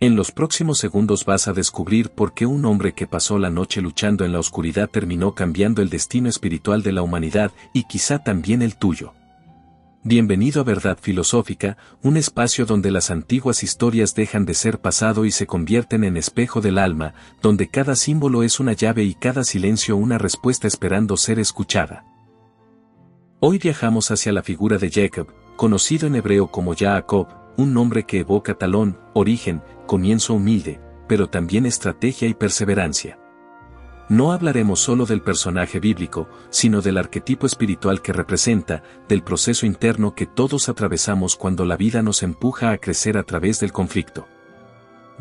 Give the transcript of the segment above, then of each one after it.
En los próximos segundos vas a descubrir por qué un hombre que pasó la noche luchando en la oscuridad terminó cambiando el destino espiritual de la humanidad y quizá también el tuyo. Bienvenido a Verdad Filosófica, un espacio donde las antiguas historias dejan de ser pasado y se convierten en espejo del alma, donde cada símbolo es una llave y cada silencio una respuesta esperando ser escuchada. Hoy viajamos hacia la figura de Jacob, conocido en hebreo como Jacob, un nombre que evoca talón, origen, comienzo humilde, pero también estrategia y perseverancia. No hablaremos solo del personaje bíblico, sino del arquetipo espiritual que representa, del proceso interno que todos atravesamos cuando la vida nos empuja a crecer a través del conflicto.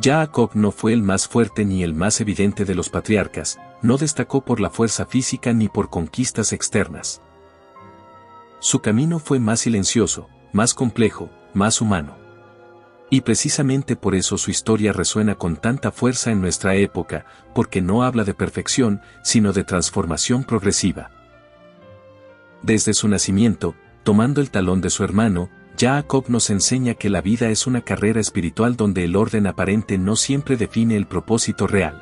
Jacob no fue el más fuerte ni el más evidente de los patriarcas, no destacó por la fuerza física ni por conquistas externas. Su camino fue más silencioso, más complejo, más humano. Y precisamente por eso su historia resuena con tanta fuerza en nuestra época, porque no habla de perfección, sino de transformación progresiva. Desde su nacimiento, tomando el talón de su hermano, Jacob nos enseña que la vida es una carrera espiritual donde el orden aparente no siempre define el propósito real.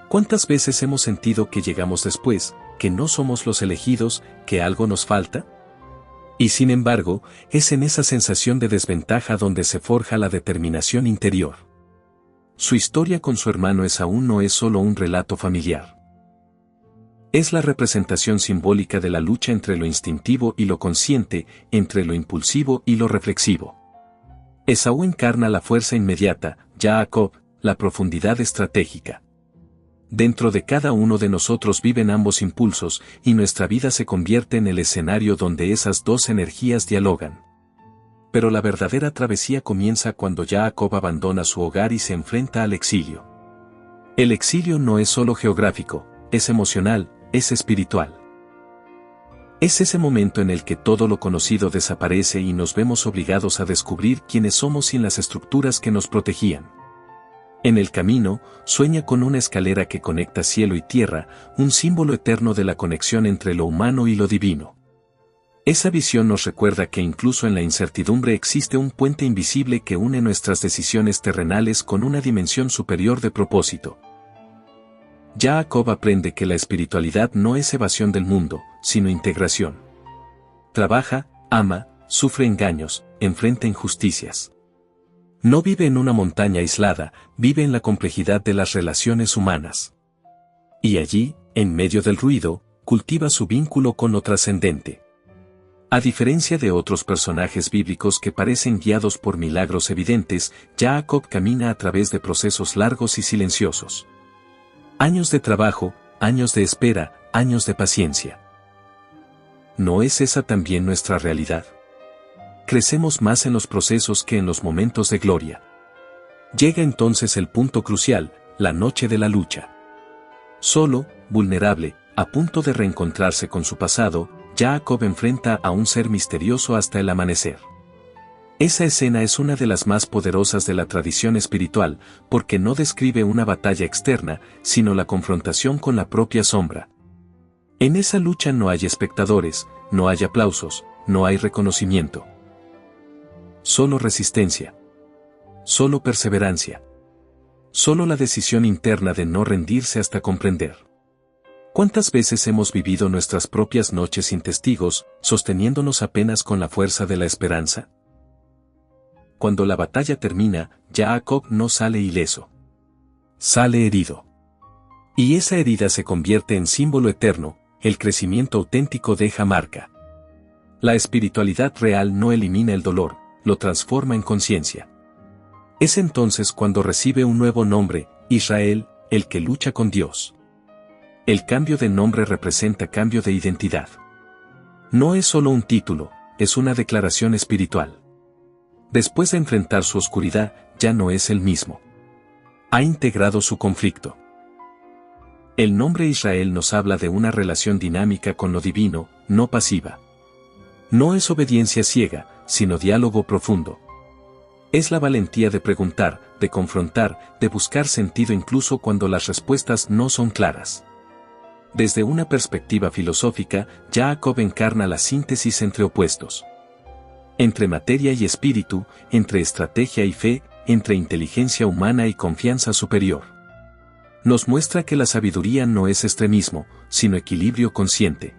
¿Cuántas veces hemos sentido que llegamos después, que no somos los elegidos, que algo nos falta? Y sin embargo, es en esa sensación de desventaja donde se forja la determinación interior. Su historia con su hermano aún no es solo un relato familiar. Es la representación simbólica de la lucha entre lo instintivo y lo consciente, entre lo impulsivo y lo reflexivo. Esaú encarna la fuerza inmediata, Jacob, la profundidad estratégica. Dentro de cada uno de nosotros viven ambos impulsos, y nuestra vida se convierte en el escenario donde esas dos energías dialogan. Pero la verdadera travesía comienza cuando Jacob abandona su hogar y se enfrenta al exilio. El exilio no es solo geográfico, es emocional, es espiritual. Es ese momento en el que todo lo conocido desaparece y nos vemos obligados a descubrir quiénes somos sin las estructuras que nos protegían. En el camino, sueña con una escalera que conecta cielo y tierra, un símbolo eterno de la conexión entre lo humano y lo divino. Esa visión nos recuerda que incluso en la incertidumbre existe un puente invisible que une nuestras decisiones terrenales con una dimensión superior de propósito. Jacob aprende que la espiritualidad no es evasión del mundo, sino integración. Trabaja, ama, sufre engaños, enfrenta injusticias. No vive en una montaña aislada, vive en la complejidad de las relaciones humanas. Y allí, en medio del ruido, cultiva su vínculo con lo trascendente. A diferencia de otros personajes bíblicos que parecen guiados por milagros evidentes, Jacob camina a través de procesos largos y silenciosos. Años de trabajo, años de espera, años de paciencia. ¿No es esa también nuestra realidad? Crecemos más en los procesos que en los momentos de gloria. Llega entonces el punto crucial, la noche de la lucha. Solo, vulnerable, a punto de reencontrarse con su pasado, Jacob enfrenta a un ser misterioso hasta el amanecer. Esa escena es una de las más poderosas de la tradición espiritual, porque no describe una batalla externa, sino la confrontación con la propia sombra. En esa lucha no hay espectadores, no hay aplausos, no hay reconocimiento. Solo resistencia. Solo perseverancia. Solo la decisión interna de no rendirse hasta comprender. ¿Cuántas veces hemos vivido nuestras propias noches sin testigos, sosteniéndonos apenas con la fuerza de la esperanza? Cuando la batalla termina, Jacob no sale ileso. Sale herido. Y esa herida se convierte en símbolo eterno, el crecimiento auténtico deja marca. La espiritualidad real no elimina el dolor, lo transforma en conciencia. Es entonces cuando recibe un nuevo nombre, Israel, el que lucha con Dios. El cambio de nombre representa cambio de identidad. No es solo un título, es una declaración espiritual. Después de enfrentar su oscuridad, ya no es el mismo. Ha integrado su conflicto. El nombre Israel nos habla de una relación dinámica con lo divino, no pasiva. No es obediencia ciega, sino diálogo profundo. Es la valentía de preguntar, de confrontar, de buscar sentido incluso cuando las respuestas no son claras. Desde una perspectiva filosófica, Jacob encarna la síntesis entre opuestos. Entre materia y espíritu, entre estrategia y fe, entre inteligencia humana y confianza superior. Nos muestra que la sabiduría no es extremismo, sino equilibrio consciente.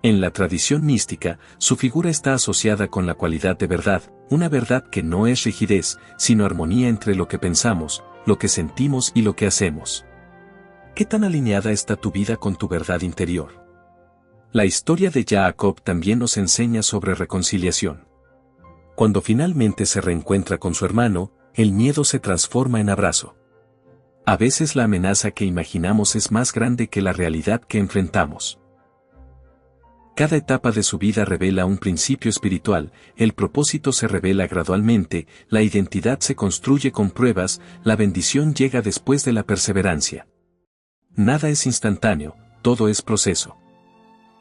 En la tradición mística, su figura está asociada con la cualidad de verdad, una verdad que no es rigidez, sino armonía entre lo que pensamos, lo que sentimos y lo que hacemos. ¿Qué tan alineada está tu vida con tu verdad interior? La historia de Jacob también nos enseña sobre reconciliación. Cuando finalmente se reencuentra con su hermano, el miedo se transforma en abrazo. A veces la amenaza que imaginamos es más grande que la realidad que enfrentamos. Cada etapa de su vida revela un principio espiritual, el propósito se revela gradualmente, la identidad se construye con pruebas, la bendición llega después de la perseverancia. Nada es instantáneo, todo es proceso.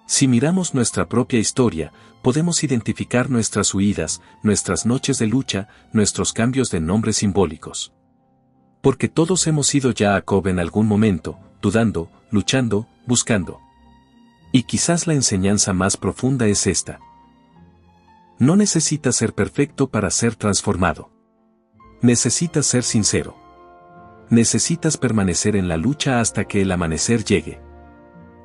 Si miramos nuestra propia historia, podemos identificar nuestras huidas, nuestras noches de lucha, nuestros cambios de nombres simbólicos. Porque todos hemos sido Jacob en algún momento, dudando, luchando, buscando. Y quizás la enseñanza más profunda es esta. No necesitas ser perfecto para ser transformado. Necesitas ser sincero. Necesitas permanecer en la lucha hasta que el amanecer llegue.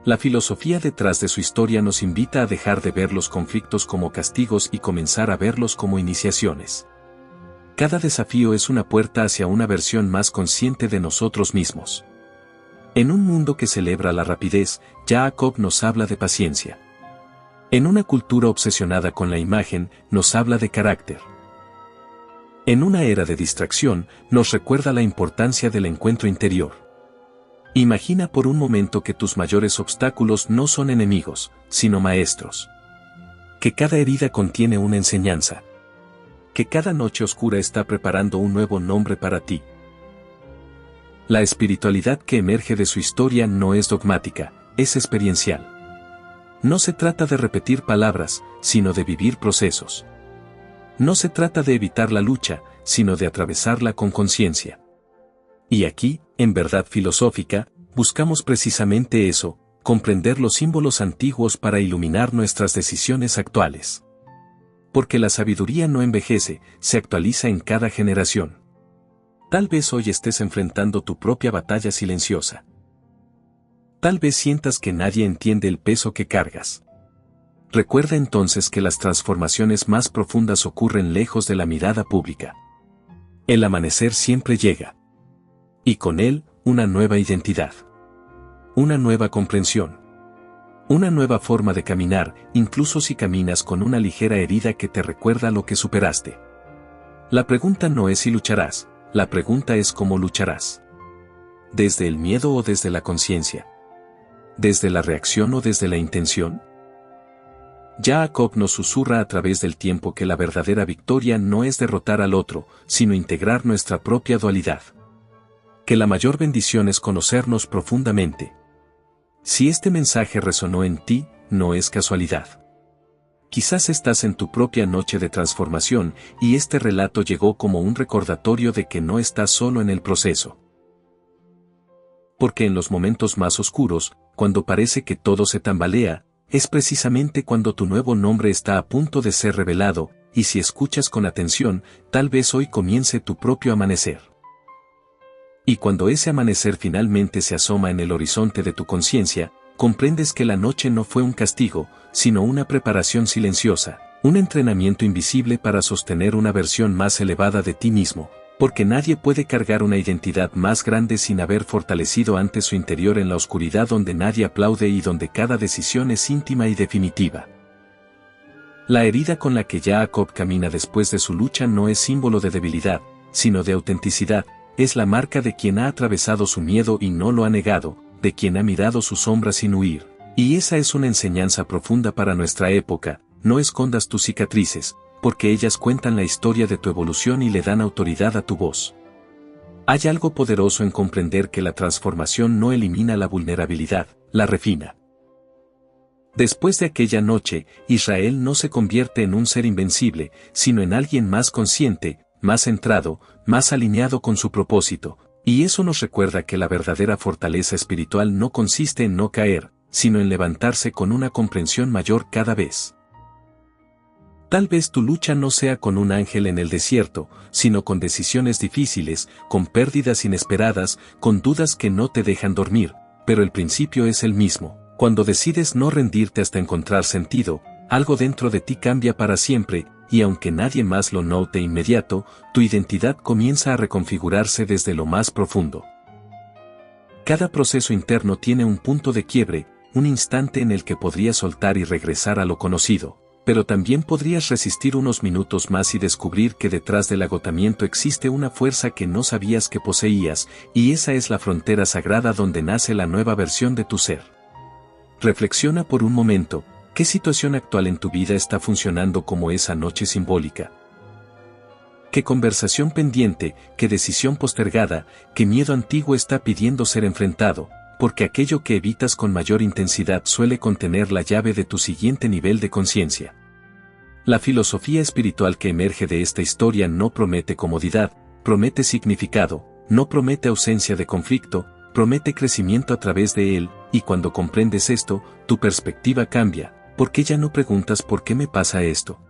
La filosofía detrás de su historia nos invita a dejar de ver los conflictos como castigos y comenzar a verlos como iniciaciones. Cada desafío es una puerta hacia una versión más consciente de nosotros mismos. En un mundo que celebra la rapidez, Jacob nos habla de paciencia. En una cultura obsesionada con la imagen, nos habla de carácter. En una era de distracción, nos recuerda la importancia del encuentro interior. Imagina por un momento que tus mayores obstáculos no son enemigos, sino maestros. Que cada herida contiene una enseñanza. Que cada noche oscura está preparando un nuevo nombre para ti. La espiritualidad que emerge de su historia no es dogmática, es experiencial. No se trata de repetir palabras, sino de vivir procesos. No se trata de evitar la lucha, sino de atravesarla con conciencia. Y aquí, en verdad filosófica, buscamos precisamente eso, comprender los símbolos antiguos para iluminar nuestras decisiones actuales. Porque la sabiduría no envejece, se actualiza en cada generación. Tal vez hoy estés enfrentando tu propia batalla silenciosa. Tal vez sientas que nadie entiende el peso que cargas. Recuerda entonces que las transformaciones más profundas ocurren lejos de la mirada pública. El amanecer siempre llega. Y con él, una nueva identidad. Una nueva comprensión. Una nueva forma de caminar, incluso si caminas con una ligera herida que te recuerda lo que superaste. La pregunta no es si lucharás, la pregunta es cómo lucharás. ¿Desde el miedo o desde la conciencia? ¿Desde la reacción o desde la intención? Jacob nos susurra a través del tiempo que la verdadera victoria no es derrotar al otro, sino integrar nuestra propia dualidad. Que la mayor bendición es conocernos profundamente. Si este mensaje resonó en ti, no es casualidad. Quizás estás en tu propia noche de transformación y este relato llegó como un recordatorio de que no estás solo en el proceso. Porque en los momentos más oscuros, cuando parece que todo se tambalea, es precisamente cuando tu nuevo nombre está a punto de ser revelado, y si escuchas con atención, tal vez hoy comience tu propio amanecer. Y cuando ese amanecer finalmente se asoma en el horizonte de tu conciencia, comprendes que la noche no fue un castigo, sino una preparación silenciosa, un entrenamiento invisible para sostener una versión más elevada de ti mismo, porque nadie puede cargar una identidad más grande sin haber fortalecido antes su interior en la oscuridad donde nadie aplaude y donde cada decisión es íntima y definitiva. La herida con la que Jacob camina después de su lucha no es símbolo de debilidad, sino de autenticidad. Es la marca de quien ha atravesado su miedo y no lo ha negado, de quien ha mirado su sombra sin huir. Y esa es una enseñanza profunda para nuestra época, no escondas tus cicatrices, porque ellas cuentan la historia de tu evolución y le dan autoridad a tu voz. Hay algo poderoso en comprender que la transformación no elimina la vulnerabilidad, la refina. Después de aquella noche, Israel no se convierte en un ser invencible, sino en alguien más consciente, más centrado, más alineado con su propósito, y eso nos recuerda que la verdadera fortaleza espiritual no consiste en no caer, sino en levantarse con una comprensión mayor cada vez. Tal vez tu lucha no sea con un ángel en el desierto, sino con decisiones difíciles, con pérdidas inesperadas, con dudas que no te dejan dormir, pero el principio es el mismo. Cuando decides no rendirte hasta encontrar sentido, algo dentro de ti cambia para siempre, y aunque nadie más lo note inmediato, tu identidad comienza a reconfigurarse desde lo más profundo. Cada proceso interno tiene un punto de quiebre, un instante en el que podrías soltar y regresar a lo conocido, pero también podrías resistir unos minutos más y descubrir que detrás del agotamiento existe una fuerza que no sabías que poseías, y esa es la frontera sagrada donde nace la nueva versión de tu ser. Reflexiona por un momento, ¿qué situación actual en tu vida está funcionando como esa noche simbólica? ¿Qué conversación pendiente, qué decisión postergada, qué miedo antiguo está pidiendo ser enfrentado? Porque aquello que evitas con mayor intensidad suele contener la llave de tu siguiente nivel de conciencia. La filosofía espiritual que emerge de esta historia no promete comodidad, promete significado, no promete ausencia de conflicto, promete crecimiento a través de él, y cuando comprendes esto, tu perspectiva cambia, porque ya no preguntas por qué me pasa esto,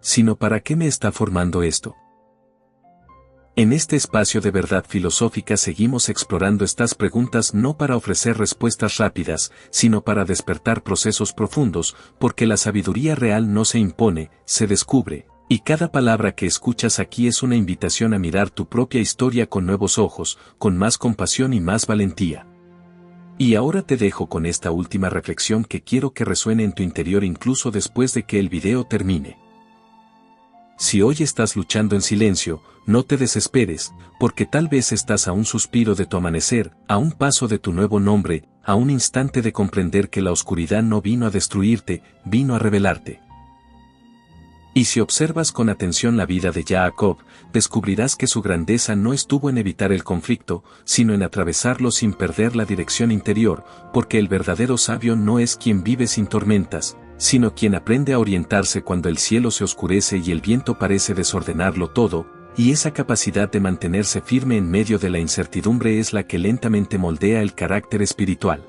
sino para qué me está formando esto. En este espacio de verdad filosófica seguimos explorando estas preguntas no para ofrecer respuestas rápidas, sino para despertar procesos profundos, porque la sabiduría real no se impone, se descubre, y cada palabra que escuchas aquí es una invitación a mirar tu propia historia con nuevos ojos, con más compasión y más valentía. Y ahora te dejo con esta última reflexión que quiero que resuene en tu interior incluso después de que el video termine. Si hoy estás luchando en silencio, no te desesperes, porque tal vez estás a un suspiro de tu amanecer, a un paso de tu nuevo nombre, a un instante de comprender que la oscuridad no vino a destruirte, vino a revelarte. Y si observas con atención la vida de Jacob, descubrirás que su grandeza no estuvo en evitar el conflicto, sino en atravesarlo sin perder la dirección interior, porque el verdadero sabio no es quien vive sin tormentas, sino quien aprende a orientarse cuando el cielo se oscurece y el viento parece desordenarlo todo, y esa capacidad de mantenerse firme en medio de la incertidumbre es la que lentamente moldea el carácter espiritual.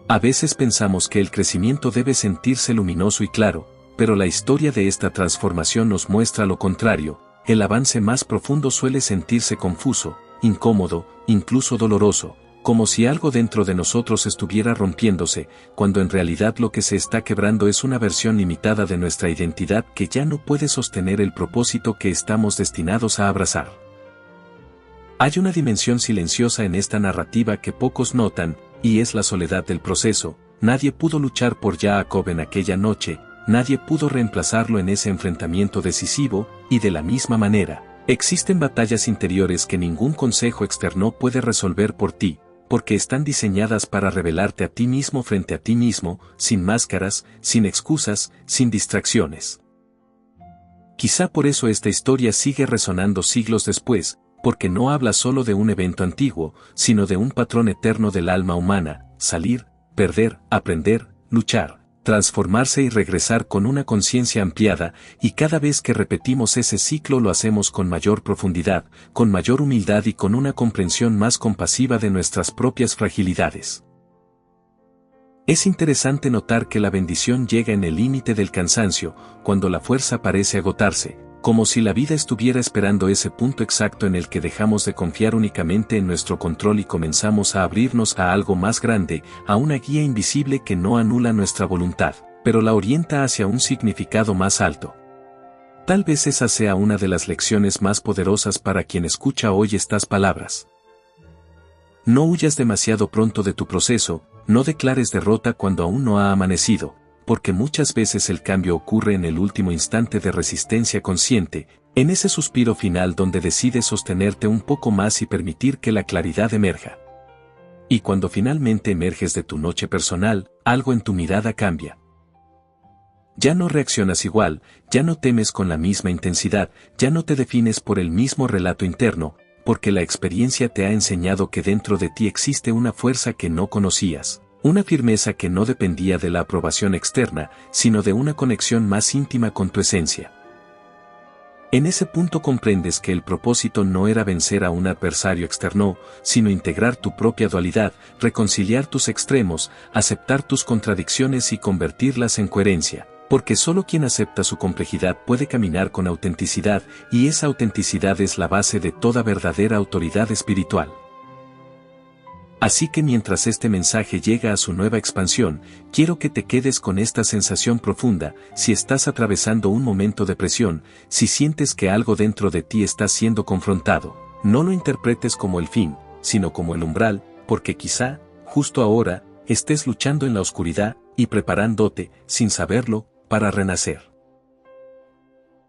A veces pensamos que el crecimiento debe sentirse luminoso y claro, pero la historia de esta transformación nos muestra lo contrario, el avance más profundo suele sentirse confuso, incómodo, incluso doloroso, como si algo dentro de nosotros estuviera rompiéndose, cuando en realidad lo que se está quebrando es una versión limitada de nuestra identidad que ya no puede sostener el propósito que estamos destinados a abrazar. Hay una dimensión silenciosa en esta narrativa que pocos notan, y es la soledad del proceso. Nadie pudo luchar por Jacob en aquella noche, nadie pudo reemplazarlo en ese enfrentamiento decisivo, y de la misma manera, existen batallas interiores que ningún consejo externo puede resolver por ti, porque están diseñadas para revelarte a ti mismo frente a ti mismo, sin máscaras, sin excusas, sin distracciones. Quizá por eso esta historia sigue resonando siglos después, porque no habla solo de un evento antiguo, sino de un patrón eterno del alma humana: salir, perder, aprender, luchar, transformarse y regresar con una conciencia ampliada, y cada vez que repetimos ese ciclo lo hacemos con mayor profundidad, con mayor humildad y con una comprensión más compasiva de nuestras propias fragilidades. Es interesante notar que la bendición llega en el límite del cansancio, cuando la fuerza parece agotarse, como si la vida estuviera esperando ese punto exacto en el que dejamos de confiar únicamente en nuestro control y comenzamos a abrirnos a algo más grande, a una guía invisible que no anula nuestra voluntad, pero la orienta hacia un significado más alto. Tal vez esa sea una de las lecciones más poderosas para quien escucha hoy estas palabras. No huyas demasiado pronto de tu proceso, no declares derrota cuando aún no ha amanecido, porque muchas veces el cambio ocurre en el último instante de resistencia consciente, en ese suspiro final donde decides sostenerte un poco más y permitir que la claridad emerja. Y cuando finalmente emerges de tu noche personal, algo en tu mirada cambia. Ya no reaccionas igual, ya no temes con la misma intensidad, ya no te defines por el mismo relato interno, porque la experiencia te ha enseñado que dentro de ti existe una fuerza que no conocías. Una firmeza que no dependía de la aprobación externa, sino de una conexión más íntima con tu esencia. En ese punto comprendes que el propósito no era vencer a un adversario externo, sino integrar tu propia dualidad, reconciliar tus extremos, aceptar tus contradicciones y convertirlas en coherencia, Porque solo quien acepta su complejidad puede caminar con autenticidad, y esa autenticidad es la base de toda verdadera autoridad espiritual. Así que mientras este mensaje llega a su nueva expansión, quiero que te quedes con esta sensación profunda. Si estás atravesando un momento de presión, si sientes que algo dentro de ti está siendo confrontado, no lo interpretes como el fin, sino como el umbral, porque quizá, justo ahora, estés luchando en la oscuridad y preparándote, sin saberlo, para renacer.